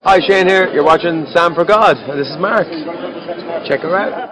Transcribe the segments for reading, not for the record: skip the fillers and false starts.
Hi, Shane here. You're watching Sam for God, and this is Mark. Check her out.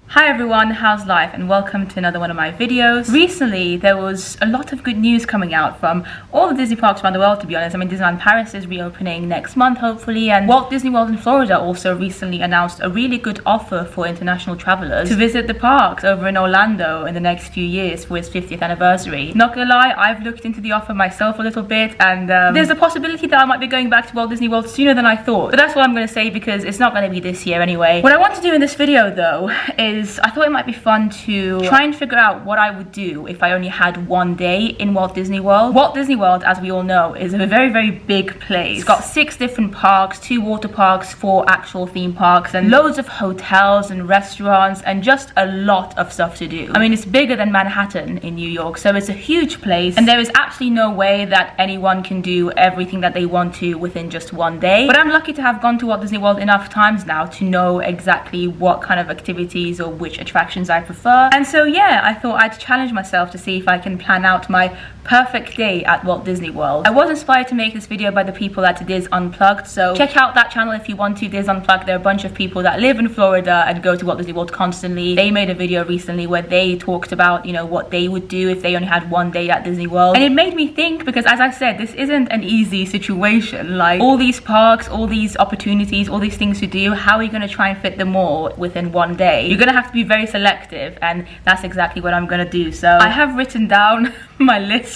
Hi everyone, how's life, and welcome to another one of my videos. Recently there was a lot of good news coming out from all the Disney parks around the world, to be honest. I mean, Disneyland Paris is reopening next month hopefully, and Walt Disney World in Florida also recently announced a really good offer for international travelers to visit the parks over in Orlando in the next few years for its 50th anniversary. Not gonna lie, I've looked into the offer myself a little bit, and there's a possibility that I might be going back to Walt Disney World sooner than I thought, but that's what I'm gonna say because it's not gonna be this year anyway. What I want to do in this video though is I thought it might be fun to try and figure out what I would do if I only had one day in Walt Disney World. Walt Disney World, as we all know, is a very, very big place. It's got 6 different parks, 2 water parks, 4 actual theme parks, and loads of hotels and restaurants, and just a lot of stuff to do. I mean, it's bigger than Manhattan in New York, so it's a huge place, and there is absolutely no way that anyone can do everything that they want to within just one day. But I'm lucky to have gone to Walt Disney World enough times now to know exactly what kind of activities or which attractions I prefer. And so yeah, I thought I'd challenge myself to see if I can plan out my perfect day at Walt Disney World. I was inspired to make this video by the people at Diz Unplugged, so check out that channel if you want to. Diz Unplugged, there are a bunch of people that live in Florida and go to Walt Disney World constantly. They made a video recently where they talked about, you know, what they would do if they only had one day at Disney World, and it made me think, because as I said, this isn't an easy situation. Like, all these parks, all these opportunities, all these things to do, how are you going to try and fit them all within one day? You're going to have to be very selective, and that's exactly what I'm going to do. So I have written down my list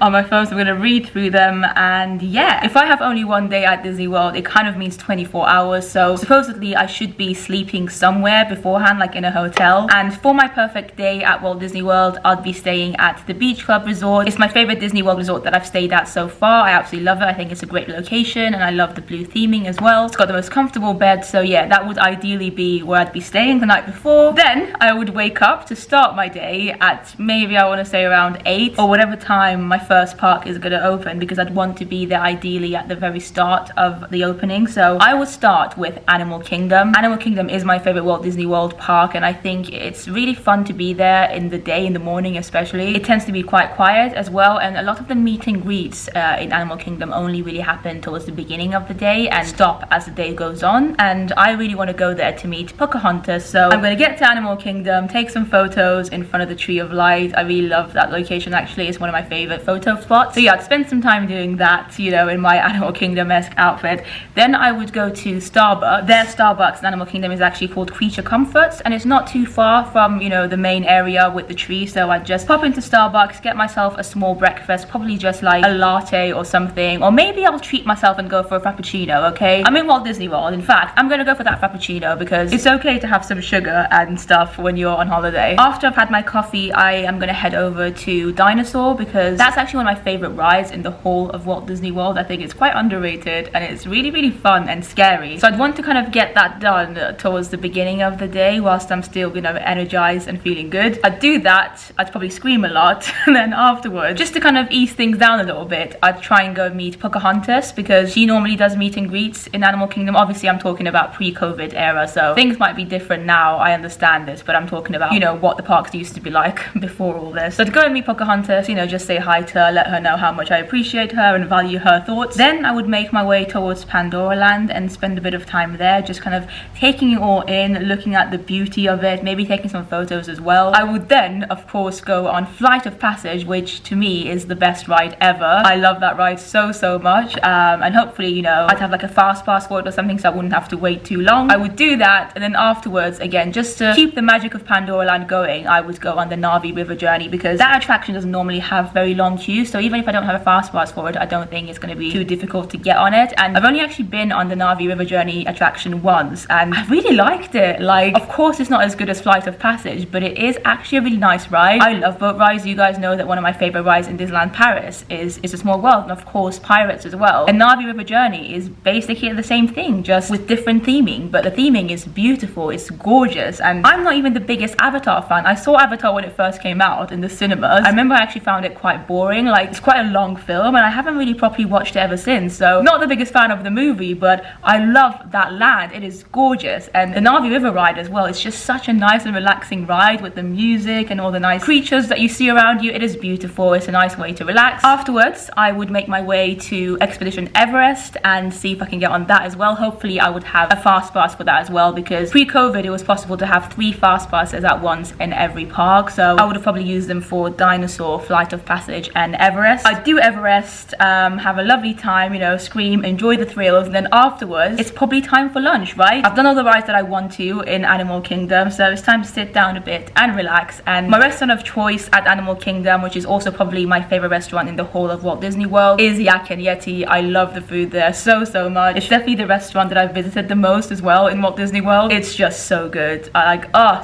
on my phone, so I'm going to read through them. And yeah, if I have only one day at Disney World, it kind of means 24 hours, so supposedly I should be sleeping somewhere beforehand, like in a hotel. And for my perfect day at Walt Disney World, I'd be staying at the Beach Club Resort. It's my favorite Disney World resort that I've stayed at so far. I absolutely love it. I think it's a great location, and I love the blue theming as well. It's got the most comfortable bed, so yeah, that would ideally be where I'd be staying the night before. Then I would wake up to start my day at maybe, I want to say, around 8 or whatever time my first park is going to open, because I'd want to be there ideally at the very start of the opening. So I would start with Animal Kingdom. Animal Kingdom is my favorite Walt Disney World park, and I think it's really fun to be there in the day, in the morning especially. It tends to be quite quiet as well, and a lot of the meet and greets in Animal Kingdom only really happen towards the beginning of the day and stop as the day goes on, and I really want to go there to meet Pocahontas. So I'm going to get to Animal Kingdom, take some photos in front of the Tree of Light. I really love that location, actually. It's one of my favorite photo spots. So yeah, I'd spend some time doing that, you know, in my Animal Kingdom-esque outfit. Then I would go to Starbucks. Their Starbucks in Animal Kingdom is actually called Creature Comforts, and it's not too far from, you know, the main area with the tree. So I'd just pop into Starbucks, get myself a small breakfast, probably just like a latte or something, or maybe I'll treat myself and go for a frappuccino. Okay, I'm in Walt Disney World. In fact, I'm gonna go for that frappuccino because it's okay to have some sugar and stuff when you're on holiday. After I've had my coffee, I am gonna head over to Dinosaur, because that's actually one of my favorite rides in the whole of Walt Disney World. I think it's quite underrated, and it's really, really fun and scary. So I'd want to kind of get that done towards the beginning of the day whilst I'm still, you know, energized and feeling good. I'd do that. I'd probably scream a lot, and then afterwards, just to kind of ease things down a little bit, I'd try and go meet Pocahontas, because she normally does meet and greets in Animal Kingdom. Obviously, I'm talking about pre-COVID era, so things might be different now. I understand this, but I'm talking about, you know, what the parks used to be like before all this. So to go and meet Pocahontas, you know, just say hi to her, let her know how much I appreciate her and value her thoughts. Then I would make my way towards Pandora Land and spend a bit of time there, just kind of taking it all in, looking at the beauty of it, maybe taking some photos as well. I would then, of course, go on Flight of Passage, which to me is the best ride ever. I love that ride so much, and hopefully, you know, I'd have like a fast pass for it or something, so I wouldn't have to wait too long. I would do that, and then afterwards, again, just to keep the magic of Pandora Land going, I would go on the Navi River journey, because that attraction doesn't normally have very long queues. So even if I don't have a fast pass for it, I don't think it's going to be too difficult to get on it. And I've only actually been on the Navi River Journey attraction once, and I really liked it. Like, of course it's not as good as Flight of Passage, but it is actually a really nice ride. I love boat rides. You guys know that one of my favorite rides in Disneyland Paris is A Small World, and of course Pirates as well. And Navi River Journey is basically the same thing, just with different theming, but the theming is beautiful, it's gorgeous. And I'm not even the biggest Avatar fan. I saw Avatar when it first came out in the cinemas. I remember I actually found it quite quite boring. Like, it's quite a long film and I haven't really properly watched it ever since. So not the biggest fan of the movie, but I love that land. It is gorgeous. And the Navi River ride as well, it's just such a nice and relaxing ride with the music and all the nice creatures that you see around you. It is beautiful. It's a nice way to relax. Afterwards, I would make my way to Expedition Everest and see if I can get on that as well. Hopefully I would have a fast pass for that as well, because pre-COVID it was possible to have 3 fast passes at once in every park, so I would have probably used them for Dinosaur, Flight of Passage and Everest. I do Everest, have a lovely time, you know, scream, enjoy the thrills, and then afterwards it's probably time for lunch, right? I've done all the rides that I want to in Animal Kingdom, so it's time to sit down a bit and relax. And my restaurant of choice at Animal Kingdom, which is also probably my favorite restaurant in the whole of Walt Disney World, is Yak and Yeti. I love the food there so much. It's definitely the restaurant that I've visited the most as well in Walt Disney World. It's just so good.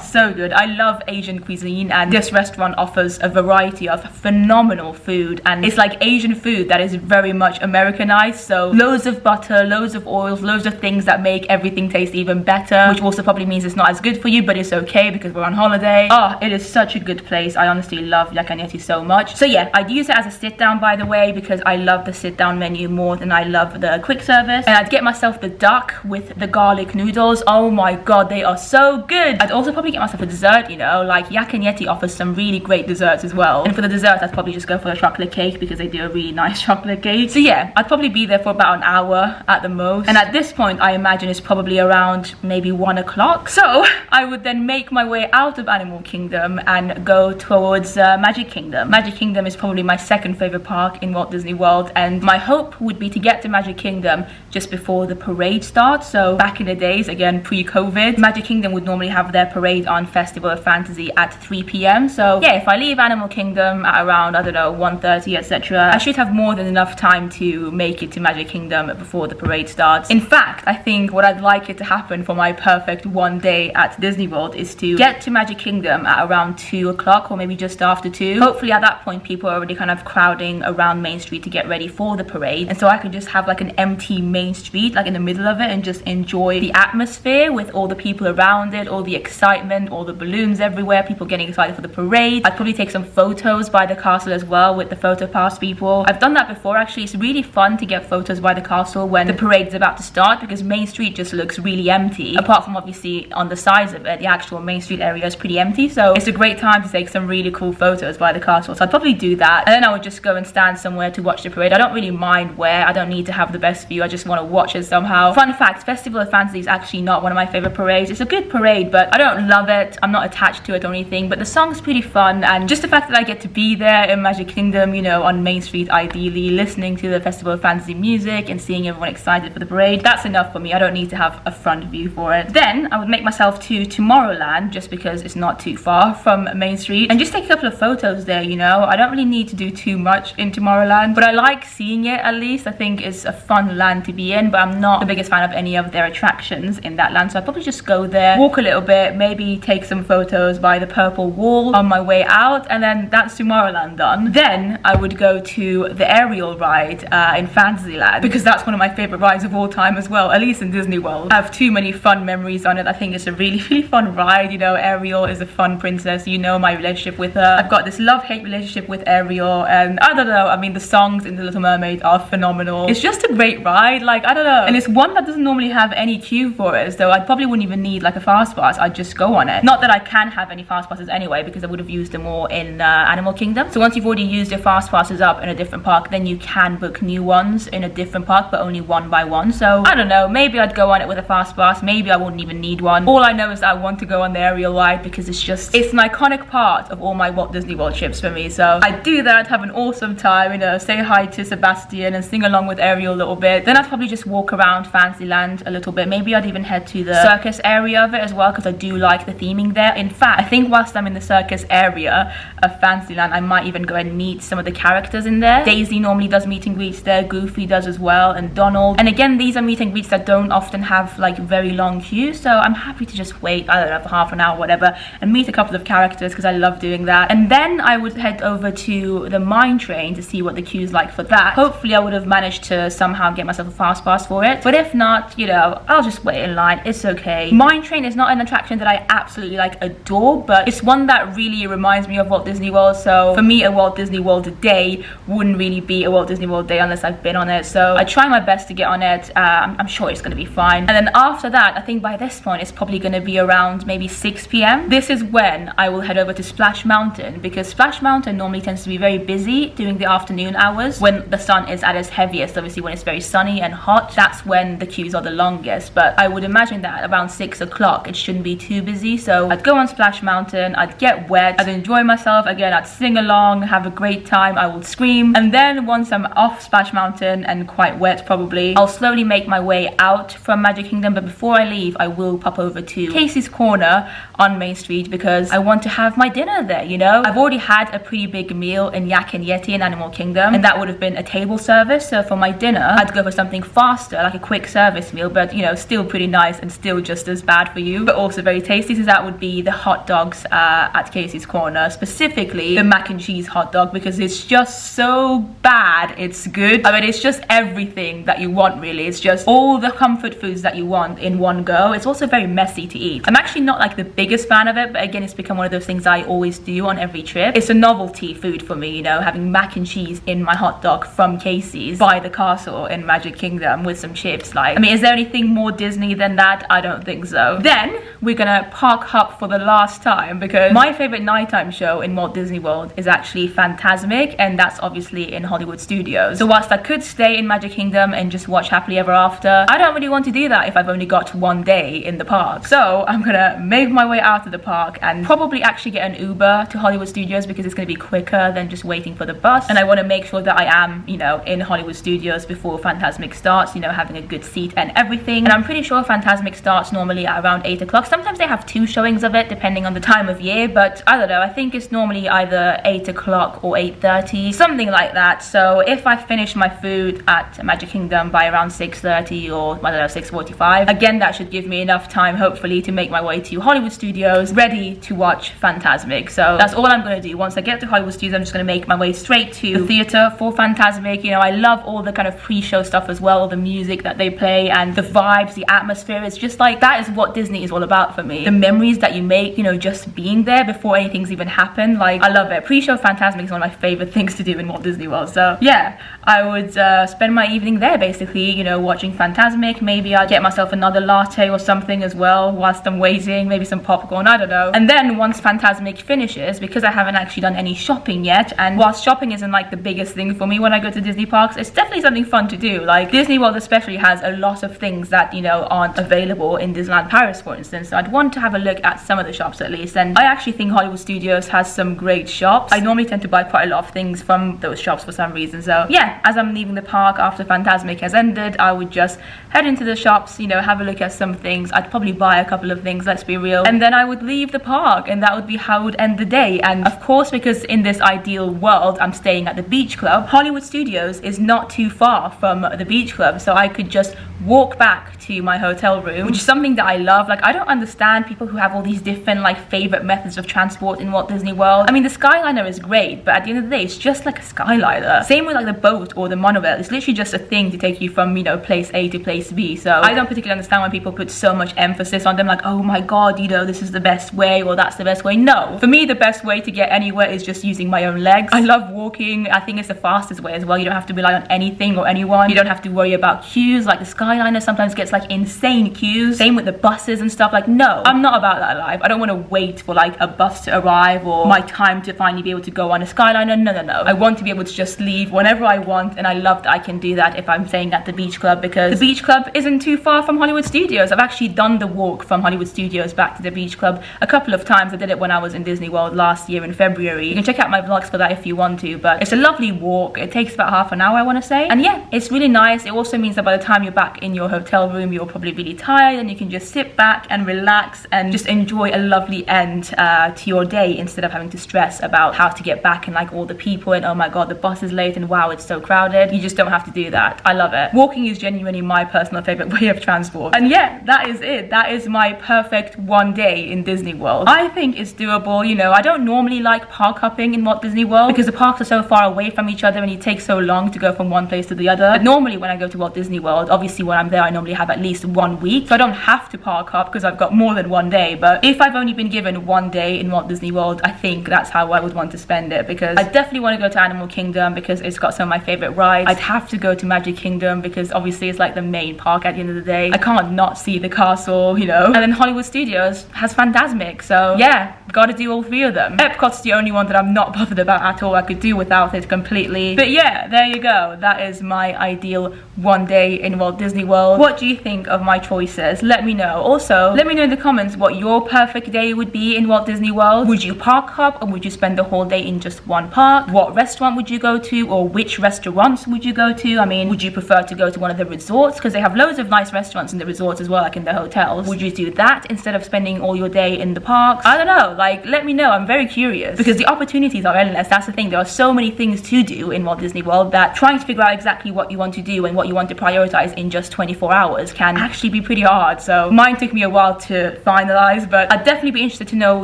So good. I love Asian cuisine, and this restaurant offers a variety of phenomenal food, and it's like Asian food that is very much Americanized. So loads of butter, loads of oils, loads of things that make everything taste even better, which also probably means it's not as good for you, but it's okay because we're on holiday. It is such a good place. I honestly love Yak and Yeti so much. So yeah, I'd use it as a sit down, by the way, because I love the sit down menu more than I love the quick service. And I'd get myself the duck with the garlic noodles. Oh my god, they are so good. I'd also probably get myself a dessert, you know, like Yak and Yeti offers some really great desserts as well. And for the dessert, I'd probably just go for a chocolate cake because they do a really nice chocolate cake. So yeah, I'd probably be there for about an hour at the most. And at this point, I imagine it's probably around maybe 1 o'clock. So I would then make my way out of Animal Kingdom and go towards Magic Kingdom. Magic Kingdom is probably my second favorite park in Walt Disney World, and my hope would be to get to Magic Kingdom just before the parade starts. So back in the days, again pre-COVID, Magic Kingdom would normally have their parade on Festival of Fantasy at 3 p.m. So yeah, if I leave Animal Kingdom at around, I don't know, 1:30, etc., I should have more than enough time to make it to Magic Kingdom before the parade starts. In fact, I think what I'd like it to happen for my perfect one day at Disney World is to get to Magic Kingdom at around 2 o'clock or maybe just after 2. Hopefully at that point people are already kind of crowding around Main Street to get ready for the parade, and so I can just have like an empty Main Street like in the middle of it and just enjoy the atmosphere with all the people around it, all the excitement, all the balloons everywhere, people getting excited for the parade. I'd probably take some photos by the castle as well with the photo pass people. I've done that before actually. It's really fun to get photos by the castle when the parade is about to start, because Main Street just looks really empty. Apart from obviously on the sides of it, the actual Main Street area is pretty empty, so it's a great time to take some really cool photos by the castle. So I'd probably do that, and then I would just go and stand somewhere to watch the parade. I don't really mind where. I don't need to have the best view. I just want to watch it somehow. Fun fact, Festival of Fantasy is actually not one of my favorite parades. It's a good parade, but I don't love it. I'm not attached to it or anything, but the song's pretty fun, and just the fact that I get to be there in Magic Kingdom, you know, on Main Street ideally, listening to the Festival of Fantasy music and seeing everyone excited for the parade, that's enough for me. I don't need to have a front view for it. Then I would make myself to Tomorrowland, just because it's not too far from Main Street, and just take a couple of photos there, you know. I don't really need to do too much in Tomorrowland, but I like seeing it at least. I think it's a fun land to be in, but I'm not the biggest fan of any of their attractions in that land, so I'd probably just go there, walk a little bit, maybe take some photos by the purple wall on my way out, and then that's Tomorrowland done. Then I would go to the aerial ride in Fantasyland, because that's one of my favorite rides of all time as well, at least in Disney World. I have too many fun memories on it. I think it's a really fun ride. You know, Ariel is a fun princess. You know my relationship with her. I've got this love-hate relationship with Ariel, and I don't know, I mean, the songs in The Little Mermaid are phenomenal. It's just a great ride, like, I don't know, and it's one that doesn't normally have any queue for us, so I probably wouldn't even need like a fast pass. I'd just go on it. Not that I can have any fast passes anyway, because I would have used them all in Animal Kingdom. So once you've already used your fast passes up in a different park, then you can book new ones in a different park, but only one by one. So I don't know, maybe I'd go on it with a fast pass, maybe I wouldn't even need one. All I know is that I want to go on the aerial ride because it's an iconic part of all my Walt Disney World trips for me. So I'd do that, have an awesome time, you know, say hi to Sebastian and sing along with Ariel a little bit. Then I'd probably just walk around Fantasyland a little bit. Maybe I'd even head to the circus area of it as well, because I do like the theming there. In fact, I think whilst I'm in the circus area of Fantasyland, I might even go and meet some of the characters in there. Daisy normally does meet and greets there, Goofy does as well, and Donald. And again, these are meet and greets that don't often have like very long queues, so I'm happy to just wait, I don't know, for half an hour, whatever, and meet a couple of characters because I love doing that. And then I would head over to the mine train to see what the queue's like for that. Hopefully I would have managed to somehow get myself a fast pass for it, but if not, you know, I'll just wait in line. It's okay. Mine train is not an attraction that I absolutely like adore, but it's one that really reminds me of Walt Disney World, so for me a Walt Disney World day wouldn't really be a Walt Disney World day unless I've been on it. So I try my best to get on it. I'm sure it's going to be fine. And then after that, I think by this point it's probably going to be around maybe 6 p.m. This is when I will head over to Splash Mountain, because Splash Mountain normally tends to be very busy during the afternoon hours when the sun is at its heaviest. Obviously when it's very sunny and hot, that's when the queues are the longest. But I would imagine that around 6 o'clock it shouldn't be too busy. So I'd go on Splash Mountain, I'd get wet, I'd enjoy myself again, I'd sing along, have a great time, I would scream. And then once I'm off Splash Mountain and quite wet probably, I'll slowly make my way out from Magic Kingdom. But before I leave, I will pop over to Casey's Corner on Main Street because I want to have my dinner there, you know. I've already had a pretty big meal in Yak and Yeti in Animal Kingdom, and that would have been a table service. So for my dinner, I'd go for something faster, like a quick service meal, but you know, still pretty nice and still just as bad for you, but also very tasty. So that would be the hot dogs at Casey's Corner, specifically the mac and cheese hot dog, because it's just so bad it's good. I mean, it's just everything that you want, really. It's just all the comfort foods that you want in one go. It's also very messy to eat. I'm actually not like the biggest fan of it, but again, it's become one of those things I always do on every trip. It's a novelty food for me, you know, having mac and cheese in my hot dog from Casey's by the castle in Magic Kingdom with some chips. Like, I mean, is there anything more Disney than that? I don't think so. Then we're gonna park hop for the last time because my favorite nighttime show in Walt Disney World is actually Fantasmic, and that's obviously in Hollywood Studios. So whilst I could stay in Magic Kingdom and just watch Happily Ever After, I don't really want to do that if I've only got one day in the park. So I'm gonna make my way out of the park and probably actually get an Uber to Hollywood Studios because it's gonna be quicker than just waiting for the bus. And I want to make sure that I am, you know, in Hollywood Studios before Fantasmic starts, you know, having a good seat and everything. And I'm pretty sure Fantasmic starts normally at around 8 o'clock. Sometimes they have 2 showings of it depending on the time of year, but I don't know, I think it's normally either 8 o'clock or 8:30, something like that. So if I finish my food at Magic Kingdom by around 6:30 or I don't know, 6:45, again, that should give me enough time hopefully to make my way to Hollywood Studios ready to watch Fantasmic. So that's all I'm going to do. Once I get to Hollywood Studios, I'm just going to make my way straight to the theater for Fantasmic. You know, I love all the kind of pre-show stuff as well, the music that they play and the vibes, the atmosphere. It's just like, that is what Disney is all about for me. The memories that you make, you know, just being there before anything's even happened. Like, I love it. Pre-show Fantasmic is one of my favorite things to do in Walt Disney World. So yeah, I would spend my evening there basically, you know, watching Fantasmic. Maybe I'll get myself another latte or something as well whilst I'm waiting, maybe some popcorn, I don't know. And then once Fantasmic finishes, because I haven't actually done any shopping yet, and whilst shopping isn't like the biggest thing for me when I go to Disney parks, it's definitely something fun to do. Like, Disney World especially has a lot of things that, you know, aren't available in Disneyland Paris, for instance. So I'd want to have a look at some of the shops at least, and I actually think Hollywood Studios has some great shops. I normally tend to buy quite a lot of things from those shops for some reason. So yeah, as I'm leaving the park after Fantasmic has ended, I would just head into the shops, you know, have a look at some things. I'd probably buy a couple of things, let's be real, and then I would leave the park, and that would be how I would end the day. And of course, because in this ideal world I'm staying at the beach club, Hollywood Studios is not too far from the beach club, so I could just walk back to my hotel room, which is something that I love. Like, I don't understand people who have all these different like favorite methods of transport in Walt Disney World. I mean, the Skyliner is great, but at the end of the day, it's just like a Skyliner. Same with like the boat or the monorail. It's literally just a thing to take you from, you know, place A to place B. So I don't particularly understand why people put so much emphasis on them, like, oh my god, you know, this is the best way or that's the best way. No, for me, the best way to get anywhere is just using my own legs. I love walking. I think it's the fastest way as well. You don't have to rely on anything or anyone. You don't have to worry about queues. Like, the Skyliner sometimes gets like insane queues. Same with the buses and stuff. Like, no, I'm not about that life. I don't want to wait for like a bus to arrive or my time to finally be able to go on a Skyliner. No. I want to be able to just leave whenever I want, and I love that I can do that if I'm staying at the beach club, because the beach club isn't too far from Hollywood Studios. I've actually done the walk from Hollywood Studios back to the beach club a couple of times. I did it when I was in Disney World last year in February. You can check out my vlogs for that if you want to, but it's a lovely walk. It takes about half an hour, I want to say, and yeah, it's really nice. It also means that by the time you're back in your hotel room, you're probably really tired, and you can just sit back and relax and just enjoy a lovely end to your day instead of having to stress about how to get back and like all the people and oh my god, the bus is late and wow, it's so crowded. You just don't have to do that. I love it. Walking is genuinely my personal favorite way of transport. And yeah, that is it. That is my perfect one day in Disney World. I think it's doable. You know, I don't normally like park hopping in Walt Disney World because the parks are so far away from each other and it takes so long to go from one place to the other. But normally when I go to Walt Disney World, obviously when I'm there, I normally have at least 1 week, so I don't have to park hop because I've got more than one day. But if I've only been given one day in Walt Disney World, I think that's how I would want to spend spend it, because I definitely want to go to Animal Kingdom because it's got some of my favorite rides. I'd have to go to Magic Kingdom because obviously it's like the main park at the end of the day. I can't not see the castle, you know. And then Hollywood Studios has Fantasmic, so yeah, gotta do all 3 of them. Epcot's the only one that I'm not bothered about at all. I could do without it completely. But yeah, there you go. That is my ideal one day in Walt Disney World. What do you think of my choices? Let me know. Also, let me know in the comments what your perfect day would be in Walt Disney World. Would you park hop, or would you spend the whole day in just one park? What restaurant would you go to, or which restaurants would you go to? I mean, would you prefer to go to one of the resorts? Because they have loads of nice restaurants in the resorts as well, like in the hotels. Would you do that instead of spending all your day in the parks? I don't know, like, let me know. I'm very curious because the opportunities are endless. That's the thing. There are so many things to do in Walt Disney World that trying to figure out exactly what you want to do and what you want to prioritize in just 24 hours can actually be pretty hard. So mine took me a while to finalize, but I'd definitely be interested to know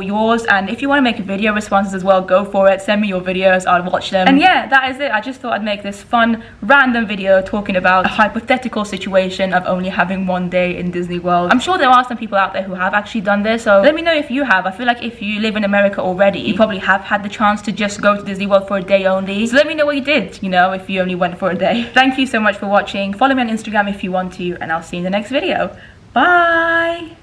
yours. And if you want to make video responses as well, go for it. Send me your videos, I'll watch them. And yeah, that is it. I just thought I'd make this fun random video talking about a hypothetical situation of only having one day in Disney World. I'm sure there are some people out there who have actually done this, so let me know if you have. I feel like if you live in America already, you probably have had the chance to just go to Disney World for a day only. So let me know what you did, you know, if you only went for a day. Thank you so much for watching. Follow me on Instagram if you want to, and I'll see you in the next video. Bye!